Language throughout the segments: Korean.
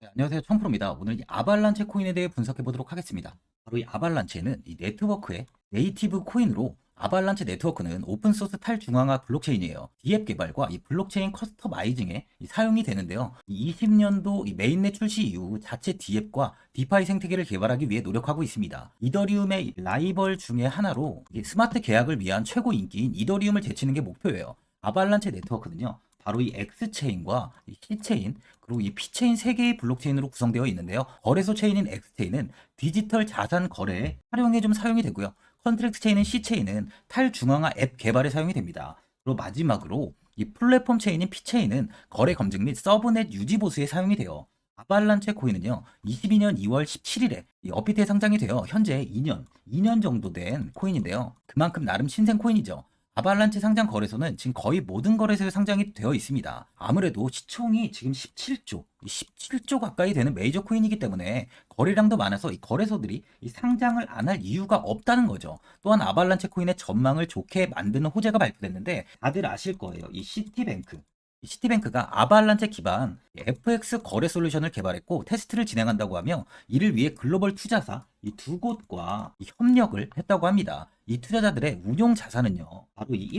네, 안녕하세요. 청프로입니다. 오늘 이 아발란체 코인에 대해 분석해 보도록 하겠습니다. 바로 이 아발란체는 이 네트워크의 네이티브 코인으로 아발란체 네트워크는 오픈소스 탈중앙화 블록체인이에요. 디앱 개발과 이 블록체인 커스터마이징에 사용이 되는데요. 20년도 이 메인넷 출시 이후 자체 디앱과 디파이 생태계를 개발하기 위해 노력하고 있습니다. 이더리움의 라이벌 중에 하나로 이 스마트 계약을 위한 최고 인기인 이더리움을 제치는 게 목표예요. 아발란체 네트워크는요. 바로 이 X체인과 이 C체인 그리고 이 P체인 3개의 블록체인으로 구성되어 있는데요. 거래소 체인인 X체인은 디지털 자산 거래에 활용에 좀 사용이 되고요. 컨트랙트 체인인 C체인은 탈중앙화 앱 개발에 사용이 됩니다. 그리고 마지막으로 이 플랫폼 체인인 P체인은 거래 검증 및 서브넷 유지 보수에 사용이 돼요. 아발란체 코인은요, 22년 2월 17일에 이 업비트에 상장이 되어 현재 2년 정도 된 코인인데요. 그만큼 나름 신생 코인이죠. 아발란체 상장 거래소는 지금 거의 모든 거래소에 상장이 되어 있습니다. 아무래도 시총이 지금 17조 가까이 되는 메이저 코인이기 때문에 거래량도 많아서 이 거래소들이 이 상장을 안 할 이유가 없다는 거죠. 또한 아발란체 코인의 전망을 좋게 만드는 호재가 발표됐는데 다들 아실 거예요. 이 시티뱅크. 이 시티뱅크가 아발란체 기반 FX 거래 솔루션을 개발했고 테스트를 진행한다고 하며 이를 위해 글로벌 투자사 이 두 곳과 협력을 했다고 합니다. 이 투자자들의 운용 자산은요, 바로 이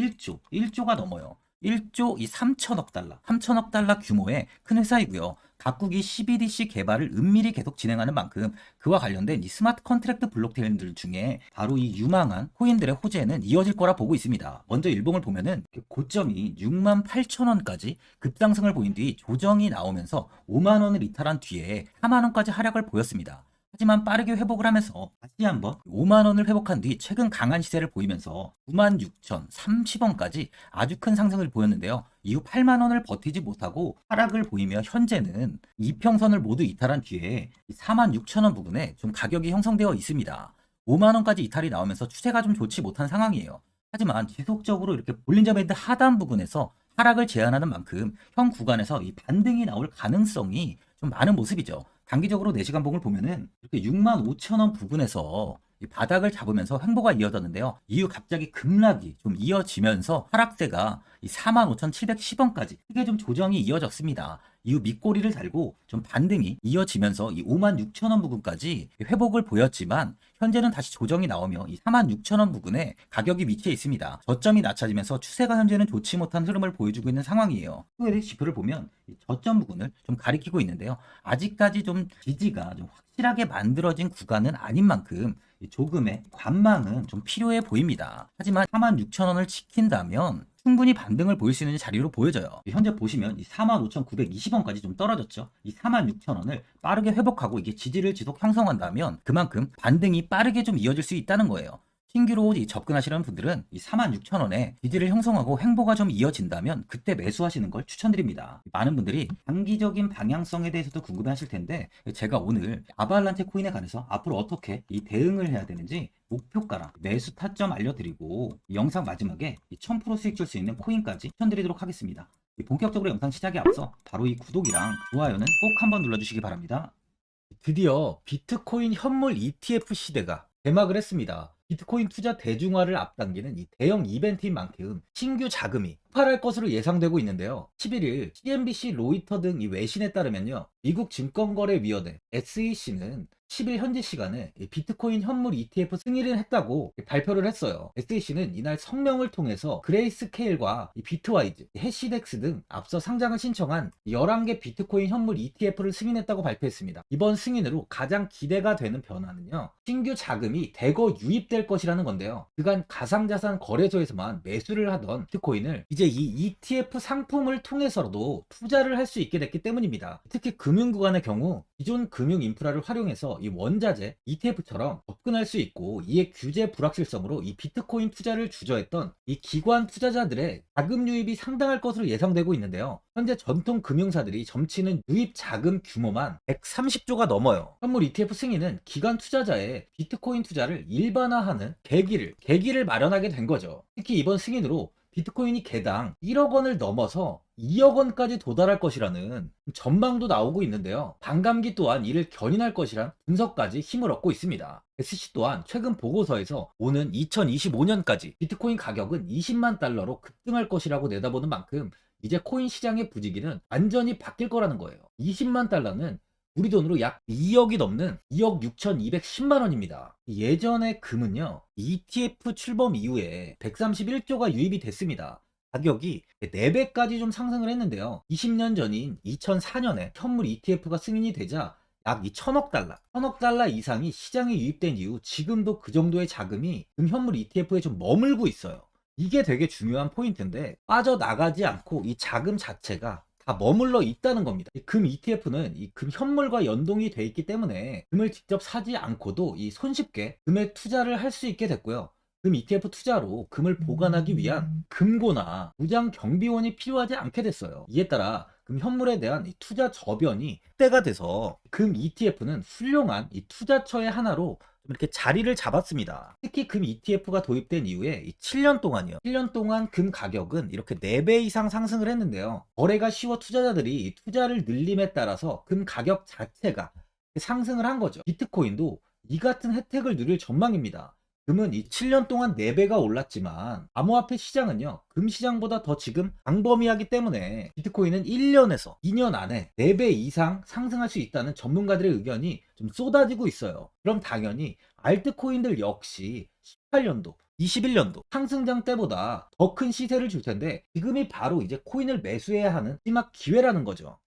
1조가 넘어요. 1조 이 3천억 달러 규모의 큰 회사이고요. 각국이 CBDC 개발을 은밀히 계속 진행하는 만큼 그와 관련된 이 스마트 컨트랙트 블록체인들 중에 바로 이 유망한 코인들의 호재는 이어질 거라 보고 있습니다. 먼저 일봉을 보면은 고점이 6만 8천 원까지 급상승을 보인 뒤 조정이 나오면서 5만 원을 이탈한 뒤에 4만 원까지 하락을 보였습니다. 하지만 빠르게 회복을 하면서 다시 한번 5만 원을 회복한 뒤 최근 강한 시세를 보이면서 96,030원까지 아주 큰 상승을 보였는데요. 이후 8만 원을 버티지 못하고 하락을 보이며 현재는 이평선을 모두 이탈한 뒤에 4만 6천 원 부근에 좀 가격이 형성되어 있습니다. 5만 원까지 이탈이 나오면서 추세가 좀 좋지 못한 상황이에요. 하지만 지속적으로 이렇게 볼린저 밴드 하단 부분에서 하락을 제한하는 만큼 현 구간에서 이 반등이 나올 가능성이 좀 많은 모습이죠. 단기적으로 4시간 봉을 보면은 이렇게 6만 5천 원 부근에서 이 바닥을 잡으면서 횡보가 이어졌는데요. 이후 갑자기 급락이 좀 이어지면서 하락세가 이 45,710원까지 크게 좀 조정이 이어졌습니다. 이후 밑꼬리를 달고 좀 반등이 이어지면서 이 5만 6천 원 부근까지 회복을 보였지만 현재는 다시 조정이 나오며 이 4만 6천 원 부근에 가격이 위치해 있습니다. 저점이 낮춰지면서 추세가 현재는 좋지 못한 흐름을 보여주고 있는 상황이에요. 후에 지표를 보면 이 저점 부근을 좀 가리키고 있는데요. 아직까지 좀 지지가 좀 확실하게 만들어진 구간은 아닌 만큼 조금의 관망은 좀 필요해 보입니다. 하지만 4만 6천 원을 지킨다면 충분히 반등을 보일 수 있는 자리로 보여져요. 현재 보시면 이 45,920원까지 좀 떨어졌죠. 이 46,000원을 빠르게 회복하고 이게 지지를 지속 형성한다면 그만큼 반등이 빠르게 좀 이어질 수 있다는 거예요. 신규로 접근하시는 분들은 이 46,000원에 지지를 형성하고 횡보가 좀 이어진다면 그때 매수하시는 걸 추천드립니다. 많은 분들이 장기적인 방향성에 대해서도 궁금해 하실 텐데 제가 오늘 아발란체 코인에 관해서 앞으로 어떻게 이 대응을 해야 되는지 목표가랑 매수 타점 알려드리고 이 영상 마지막에 1000% 수익 줄 수 있는 코인까지 추천드리도록 하겠습니다. 본격적으로 영상 시작에 앞서 바로 이 구독이랑 좋아요는 꼭 한번 눌러주시기 바랍니다. 드디어 비트코인 현물 ETF 시대가 개막을 했습니다. 비트코인 투자 대중화를 앞당기는 이 대형 이벤트인 만큼 신규 자금이 폭발할 것으로 예상되고 있는데요. 11일 CNBC, 로이터 등 이 외신에 따르면요. 미국 증권거래위원회 SEC는 10일 현지 시간에 비트코인 현물 ETF 승인을 했다고 발표를 했어요. SEC는 이날 성명을 통해서 그레이스케일과 비트와이즈, 해시덱스 등 앞서 상장을 신청한 11개 비트코인 현물 ETF를 승인했다고 발표했습니다. 이번 승인으로 가장 기대가 되는 변화는요. 신규 자금이 대거 유입될 것이라는 건데요. 그간 가상자산 거래소에서만 매수를 하던 비트코인을 이제 이 ETF 상품을 통해서도 투자를 할 수 있게 됐기 때문입니다. 특히 금융구간의 경우 기존 금융 인프라를 활용해서 이 원자재 ETF처럼 접근할 수 있고 이에 규제 불확실성으로 이 비트코인 투자를 주저했던 이 기관 투자자들의 자금 유입이 상당할 것으로 예상되고 있는데요. 현재 전통 금융사들이 점치는 유입 자금 규모만 130조가 넘어요. 현물 ETF 승인은 기관 투자자의 비트코인 투자를 일반화하는 계기를 마련하게 된 거죠. 특히 이번 승인으로 비트코인이 개당 1억 원을 넘어서 2억 원까지 도달할 것이라는 전망도 나오고 있는데요. 반감기 또한 이를 견인할 것이란 분석까지 힘을 얻고 있습니다. SC 또한 최근 보고서에서 오는 2025년까지 비트코인 가격은 20만 달러로 급등할 것이라고 내다보는 만큼 이제 코인 시장의 부지기는 완전히 바뀔 거라는 거예요. 20만 달러는 우리 돈으로 약 2억이 넘는 2억 6,210만 원입니다. 예전에 금은요, ETF 출범 이후에 131조가 유입이 됐습니다. 가격이 4배까지 좀 상승을 했는데요. 20년 전인 2004년에 현물 ETF가 승인이 되자 약 1000억 달러, 1000억 달러 이상이 시장에 유입된 이후 지금도 그 정도의 자금이 현물 ETF에 좀 머물고 있어요. 이게 되게 중요한 포인트인데 빠져나가지 않고 이 자금 자체가 다 머물러 있다는 겁니다. 이 금 ETF는 이 금 현물과 연동이 돼 있기 때문에 금을 직접 사지 않고도 이 손쉽게 금에 투자를 할 수 있게 됐고요. 금 ETF 투자로 금을 보관하기 위한 금고나 무장 경비원이 필요하지 않게 됐어요. 이에 따라 금 현물에 대한 이 투자 저변이 확대가 돼서 금 ETF는 훌륭한 이 투자처의 하나로 좀 이렇게 자리를 잡았습니다. 특히 금 ETF가 도입된 이후에 이 7년 동안이요. 7년 동안 금 가격은 이렇게 4배 이상 상승을 했는데요. 거래가 쉬워 투자자들이 이 투자를 늘림에 따라서 금 가격 자체가 상승을 한 거죠. 비트코인도 이 같은 혜택을 누릴 전망입니다. 금은 이 7년 동안 4배가 올랐지만 암호화폐 시장은요, 금 시장보다 더 지금 광범위하기 때문에 비트코인은 1년에서 2년 안에 4배 이상 상승할 수 있다는 전문가들의 의견이 좀 쏟아지고 있어요. 그럼 당연히 알트코인들 역시 18년도 21년도 상승장 때보다 더 큰 시세를 줄 텐데 지금이 바로 이제 코인을 매수해야 하는 마지막 기회라는 거죠.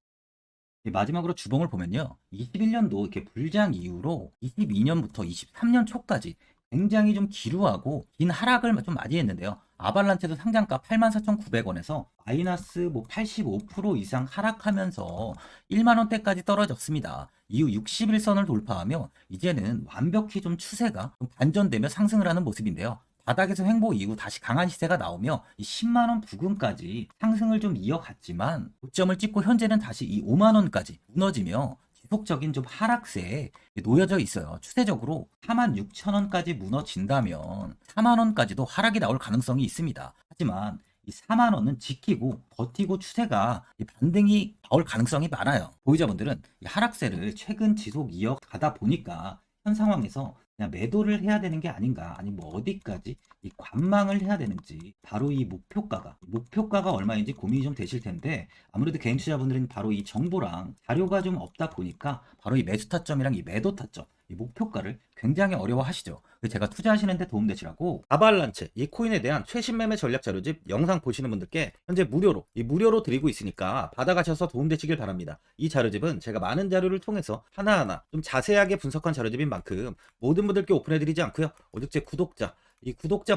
마지막으로 주봉을 보면요. 21년도 이렇게 불장 이후로 22년부터 23년 초까지 굉장히 좀 기루하고 긴 하락을 좀 맞이했는데요. 아발란체도 상장가 84,900원에서 마이너스 뭐 85% 이상 하락하면서 1만 원대까지 떨어졌습니다. 이후 60일선을 돌파하며 이제는 완벽히 좀 추세가 좀 반전되며 상승을 하는 모습인데요. 바닥에서 횡보 이후 다시 강한 시세가 나오며 이 10만 원 부근까지 상승을 좀 이어갔지만 고점을 찍고 현재는 다시 이 5만 원까지 무너지며 지속적인 좀 하락세에 놓여져 있어요. 추세적으로 46,000원까지 무너진다면 4만 원까지도 하락이 나올 가능성이 있습니다. 하지만 이 4만 원은 지키고 버티고 추세가 반등이 나올 가능성이 많아요. 보유자분들은 이 하락세를 최근 지속 이어가다 보니까 현 상황에서 그냥 매도를 해야 되는 게 아닌가, 아니 뭐 어디까지 이 관망을 해야 되는지, 바로 이 목표가가 얼마인지 고민이 좀 되실 텐데, 아무래도 개인 투자분들은 바로 이 정보랑 자료가 좀 없다 보니까 바로 이 매수 타점이랑 이 매도 타점, 이 목표가를 굉장히 어려워하시죠. 그래서 제가 투자하시는데 도움되시라고 아발란체 이 코인에 대한 최신 매매 전략 자료집 영상 보시는 분들께 현재 무료로 드리고 있으니까 받아가셔서 도움되시길 바랍니다. 이 자료집은 제가 많은 자료를 통해서 하나하나 좀 자세하게 분석한 자료집인 만큼 모든 분들께 오픈해드리지 않고요. 오직 제 구독자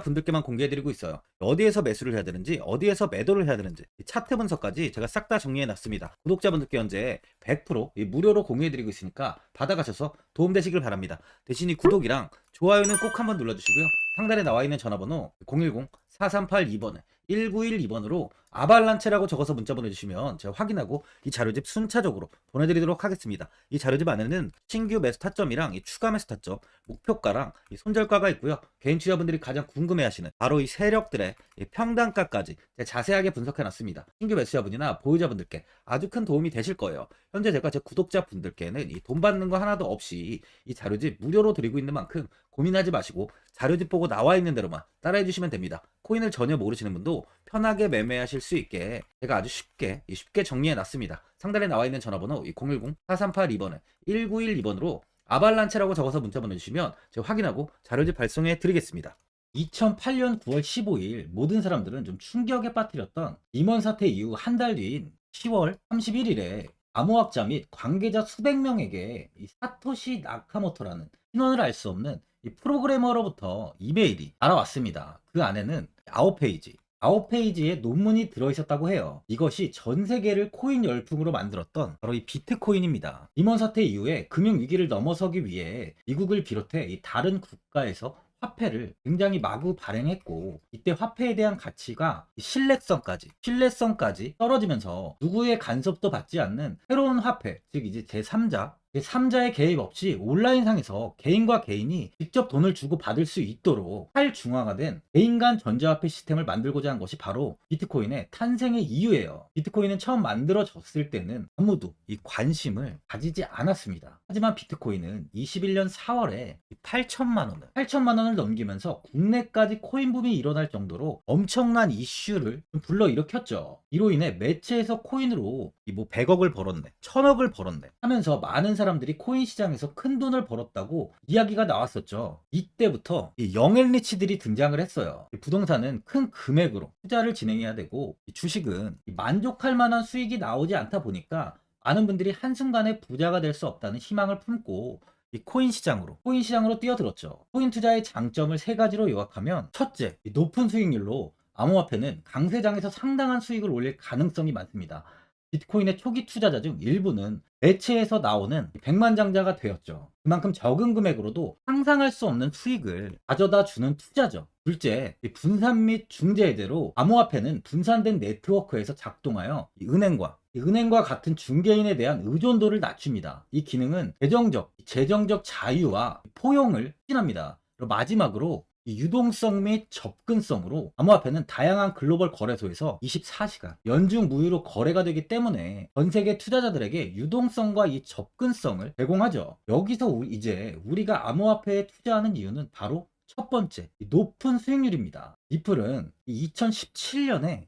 분들께만 공개해드리고 있어요. 어디에서 매수를 해야 되는지, 어디에서 매도를 해야 되는지, 차트 분석까지 제가 싹 다 정리해놨습니다. 구독자분들께 현재 100% 무료로 공유해드리고 있으니까 받아가셔서 도움되시길 바랍니다. 대신 이 구독이랑 좋아요는 꼭 한번 눌러주시고요. 상단에 나와 있는 전화번호 010-4382번에 1912번으로 아발란체라고 적어서 문자 보내주시면 제가 확인하고 이 자료집 순차적으로 보내드리도록 하겠습니다. 이 자료집 안에는 신규 매수 타점이랑 이 추가 매수 타점, 목표가랑 이 손절가가 있고요. 개인 투자분들이 가장 궁금해하시는 바로 이 세력들의 이 평단가까지 제가 자세하게 분석해놨습니다. 신규 매수자분이나 보유자분들께 아주 큰 도움이 되실 거예요. 현재 제가 제 구독자분들께는 이 돈 받는 거 하나도 없이 이 자료집 무료로 드리고 있는 만큼 고민하지 마시고 자료집 보고 나와 있는 대로만 따라해 주시면 됩니다. 코인을 전혀 모르시는 분도 편하게 매매하실 수 있게 제가 아주 쉽게 정리해 놨습니다. 상단에 나와 있는 전화번호 010-4382번에 1912번으로 아발란체라고 적어서 문자 보내주시면 제가 확인하고 자료집 발송해 드리겠습니다. 2008년 9월 15일 모든 사람들은 좀 충격에 빠뜨렸던 임원 사태 이후 한 달 뒤인 10월 31일에 암호학자 및 관계자 수백 명에게 이 사토시 나카모토라는 신원을 알 수 없는 이 프로그래머로부터 이메일이 날아왔습니다. 그 안에는 9페이지의 논문이 들어있었다고 해요. 이것이 전 세계를 코인 열풍으로 만들었던 바로 이 비트코인입니다. 임원 사태 이후에 금융위기를 넘어서기 위해 미국을 비롯해 이 다른 국가에서 화폐를 굉장히 마구 발행했고, 이때 화폐에 대한 가치가 신뢰성까지 떨어지면서 누구의 간섭도 받지 않는 새로운 화폐, 즉 이제 제3자의 개입 없이 온라인상에서 개인과 개인이 직접 돈을 주고 받을 수 있도록 탈중앙화된 개인 간 전자화폐 시스템을 만들고자 한 것이 바로 비트코인의 탄생의 이유예요. 비트코인은 처음 만들어졌을 때는 아무도 이 관심을 가지지 않았습니다. 하지만 비트코인은 21년 4월에 8천만 원을 넘기면서 국내까지 코인 붐이 일어날 정도로 엄청난 이슈를 불러일으켰죠. 이로 인해 매체에서 코인으로 뭐 100억을 벌었네, 1000억을 벌었네 하면서 많은 사람들이 코인 시장에서 큰 돈을 벌었다고 이야기가 나왔었죠. 이때부터 이 영앤리치들이 등장을 했어요. 이 부동산은 큰 금액으로 투자를 진행해야 되고, 이 주식은 이 만족할 만한 수익이 나오지 않다 보니까 많은 분들이 한순간에 부자가 될 수 없다는 희망을 품고 이 코인 시장으로 뛰어들었죠. 코인 투자의 장점을 세 가지로 요약하면, 첫째, 이 높은 수익률로 암호화폐는 강세장에서 상당한 수익을 올릴 가능성이 많습니다. 비트코인의 초기 투자자 중 일부는 매체에서 나오는 백만장자가 되었죠. 그만큼 적은 금액으로도 상상할 수 없는 수익을 가져다 주는 투자죠. 둘째, 이 분산 및 중재대로 암호화폐는 분산된 네트워크에서 작동하여 이 은행과 같은 중개인에 대한 의존도를 낮춥니다. 이 기능은 재정적 자유와 포용을 추진합니다. 그리고 마지막으로 이 유동성 및 접근성으로 암호화폐는 다양한 글로벌 거래소에서 24시간 연중 무휴로 거래가 되기 때문에 전 세계 투자자들에게 유동성과 이 접근성을 제공하죠. 여기서 이제 우리가 암호화폐에 투자하는 이유는 바로 첫 번째, 이 높은 수익률입니다. 리플은 2017년에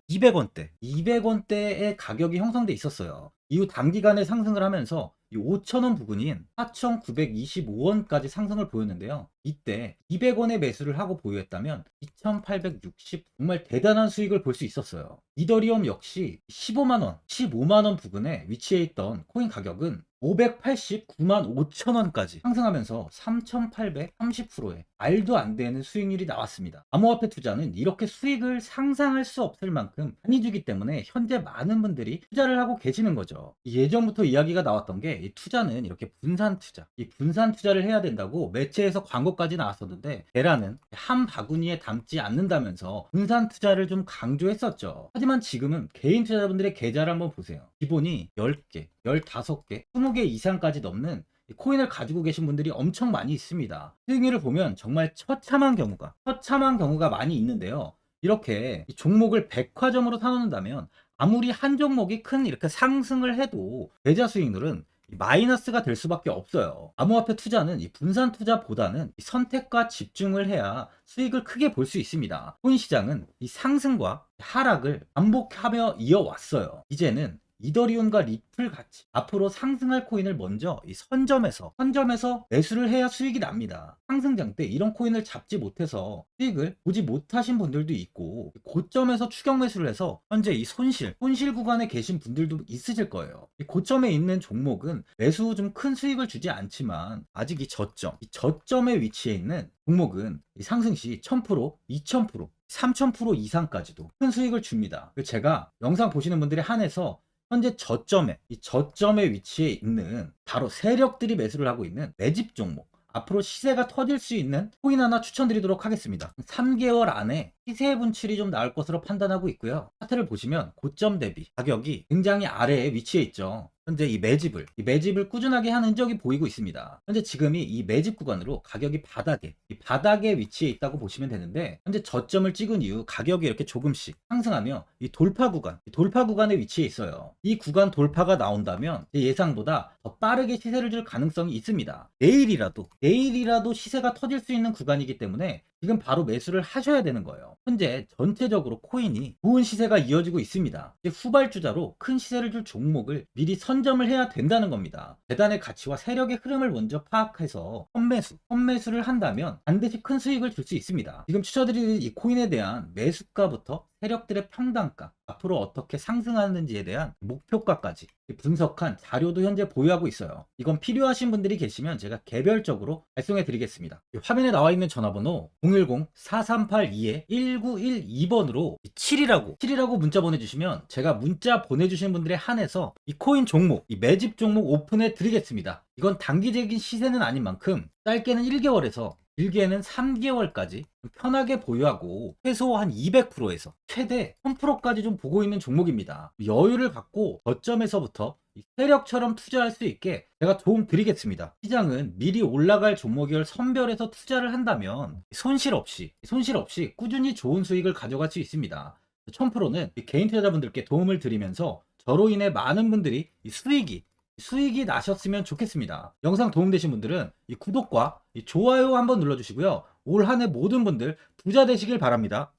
200원대의 가격이 형성돼 있었어요. 이후 단기간에 상승을 하면서 이 5,000원 부근인 4,925원까지 상승을 보였는데요. 이때 200원의 매수를 하고 보유했다면 2,860, 정말 대단한 수익을 볼 수 있었어요. 이더리움 역시 15만원 부근에 위치해 있던 코인 가격은 589만 5천원까지 상승하면서 3,830%의 말도 안 되는 수익률이 나왔습니다. 암호화폐 투자는 이렇게 수익을 상상할 수 없을 만큼 많이 주기 때문에 현재 많은 분들이 투자를 하고 계시는 거죠. 예전부터 이야기가 나왔던 게 이 투자는 이렇게 분산 투자를 해야 된다고 매체에서 광고까지 나왔었는데, 테라는 한 바구니에 담지 않는다면서 분산 투자를 좀 강조했었죠. 하지만 지금은 개인 투자자분들의 계좌를 한번 보세요. 기본이 10개, 15개, 20개 이상까지 넘는 코인을 가지고 계신 분들이 엄청 많이 있습니다. 수익률을 보면 정말 처참한 경우가 많이 있는데요. 이렇게 종목을 백화점으로 사놓는다면 아무리 한 종목이 큰 이렇게 상승을 해도 계좌 수익률은 마이너스가 될 수밖에 없어요. 암호화폐 투자는 이 분산 투자보다는 이 선택과 집중을 해야 수익을 크게 볼 수 있습니다. 코인 시장은 이 상승과 하락을 반복하며 이어왔어요. 이제는 이더리움과 리플 같이 앞으로 상승할 코인을 먼저 이 선점에서 매수를 해야 수익이 납니다. 상승장 때 이런 코인을 잡지 못해서 수익을 보지 못하신 분들도 있고, 고점에서 추격 매수를 해서 현재 이 손실 구간에 계신 분들도 있으실 거예요. 이 고점에 있는 종목은 매수 후 좀 큰 수익을 주지 않지만, 아직 이 저점에 위치해 있는 종목은 이 상승 시 1000%, 2000%, 3000% 이상까지도 큰 수익을 줍니다. 제가 영상 보시는 분들에 한해서 현재 저점에 위치해 있는 바로 세력들이 매수를 하고 있는 매집 종목, 앞으로 시세가 터질 수 있는 코인 하나 추천드리도록 하겠습니다. 3개월 안에 시세 분출이 좀 나올 것으로 판단하고 있고요. 차트를 보시면 고점 대비 가격이 굉장히 아래에 위치해 있죠. 현재 이 매집을 꾸준하게 한 흔적이 보이고 있습니다. 현재 지금이 이 매집 구간으로 가격이 바닥에 위치해 있다고 보시면 되는데, 현재 저점을 찍은 이후 가격이 이렇게 조금씩 상승하며 이 돌파 구간에 위치해 있어요. 이 구간 돌파가 나온다면 제 예상보다 더 빠르게 시세를 줄 가능성이 있습니다. 내일이라도 시세가 터질 수 있는 구간이기 때문에 지금 바로 매수를 하셔야 되는 거예요. 현재 전체적으로 코인이 좋은 시세가 이어지고 있습니다. 이제 후발주자로 큰 시세를 줄 종목을 미리 선점을 해야 된다는 겁니다. 재단의 가치와 세력의 흐름을 먼저 파악해서 선매수를 한다면 반드시 큰 수익을 줄 수 있습니다. 지금 추천드리는 이 코인에 대한 매수가부터 세력들의 평단가, 앞으로 어떻게 상승하는지에 대한 목표가까지 분석한 자료도 현재 보유하고 있어요. 이건 필요하신 분들이 계시면 제가 개별적으로 발송해 드리겠습니다. 화면에 나와 있는 전화번호 010-4382-1912번으로 7이라고 문자 보내주시면 제가 문자 보내주신 분들에 한해서 이 코인 종목, 이 매집 종목 오픈해 드리겠습니다. 이건 단기적인 시세는 아닌 만큼 짧게는 1개월에서 길게는 3개월까지 편하게 보유하고 최소 한 200%에서 최대 1000%까지 좀 보고 있는 종목입니다. 여유를 갖고 저점에서부터 세력처럼 투자할 수 있게 제가 도움 드리겠습니다. 시장은 미리 올라갈 종목을 선별해서 투자를 한다면 손실 없이 꾸준히 좋은 수익을 가져갈 수 있습니다. 1000%는 개인 투자자분들께 도움을 드리면서 저로 인해 많은 분들이 수익이 나셨으면 좋겠습니다. 영상 도움되신 분들은 이 구독과 이 좋아요 한번 눌러주시고요. 올 한 해 모든 분들 부자 되시길 바랍니다.